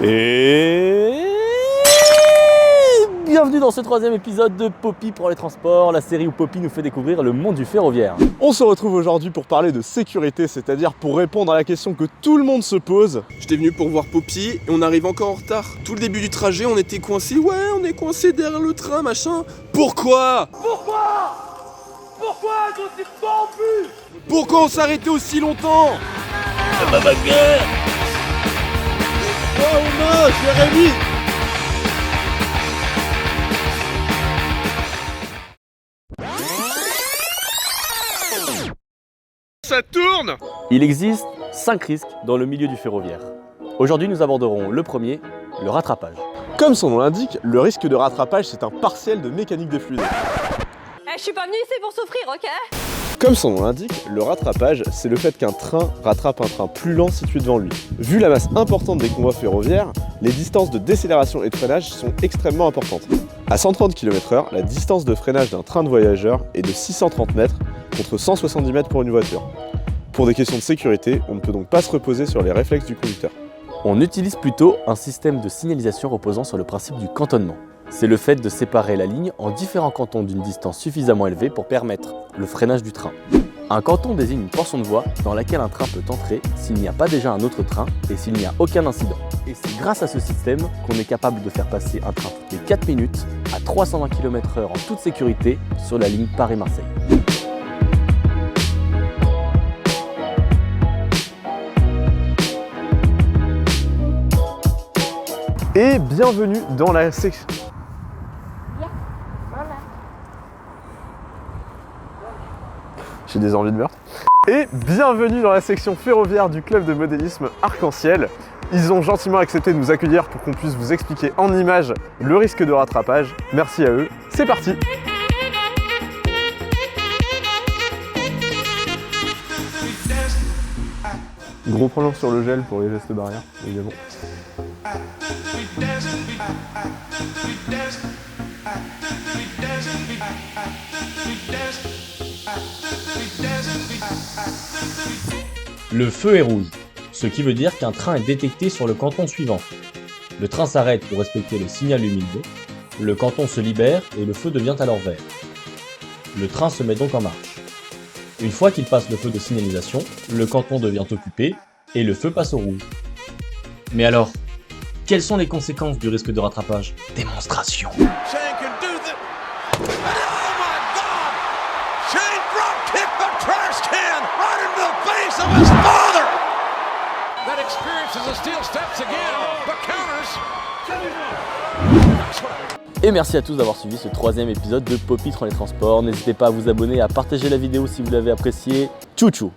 Et bienvenue dans ce troisième épisode de Poppy pour les transports, la série où Poppy nous fait découvrir le monde du ferroviaire. On se retrouve aujourd'hui pour parler de sécurité, c'est-à-dire pour répondre à la question que tout le monde se pose. J'étais venu pour voir Poppy et on arrive encore en retard. Tout le début du trajet, on était coincés. Ouais, on est coincés derrière le train, machin. Pourquoi Pourquoi on s'arrêtait aussi longtemps? Oh non, Jérémy! Ça tourne! Il existe 5 risques dans le milieu du ferroviaire. Aujourd'hui, nous aborderons le premier, le rattrapage. Comme son nom l'indique, le risque de rattrapage, c'est un partiel de mécanique des fluides. Je suis pas venue ici pour souffrir, ok? Comme son nom l'indique, le rattrapage, c'est le fait qu'un train rattrape un train plus lent situé devant lui. Vu la masse importante des convois ferroviaires, les distances de décélération et de freinage sont extrêmement importantes. À 130 km/h, la distance de freinage d'un train de voyageurs est de 630 mètres contre 170 mètres pour une voiture. Pour des questions de sécurité, on ne peut donc pas se reposer sur les réflexes du conducteur. On utilise plutôt un système de signalisation reposant sur le principe du cantonnement. C'est le fait de séparer la ligne en différents cantons d'une distance suffisamment élevée pour permettre le freinage du train. Un canton désigne une portion de voie dans laquelle un train peut entrer s'il n'y a pas déjà un autre train et s'il n'y a aucun incident. Et c'est grâce à ce système qu'on est capable de faire passer un train toutes les 4 minutes à 320 km/h en toute sécurité sur la ligne Paris-Marseille. Et bienvenue dans la section... J'ai des envies de meurtre. Et bienvenue dans la section ferroviaire du club de modélisme Arc-en-Ciel. Ils ont gentiment accepté de nous accueillir pour qu'on puisse vous expliquer en images le risque de rattrapage. Merci à eux, c'est parti! Gros plan sur le gel pour les gestes barrières, évidemment. Le feu est rouge, ce qui veut dire qu'un train est détecté sur le canton suivant. Le train s'arrête pour respecter le signal lumineux, le canton se libère et le feu devient alors vert. Le train se met donc en marche. Une fois qu'il passe le feu de signalisation, le canton devient occupé et le feu passe au rouge. Mais alors, quelles sont les conséquences du risque de rattrapage? Démonstration. Et merci à tous d'avoir suivi ce troisième épisode de Poppy pour les transports. N'hésitez pas à vous abonner et à partager la vidéo si vous l'avez appréciée. Tchou tchou!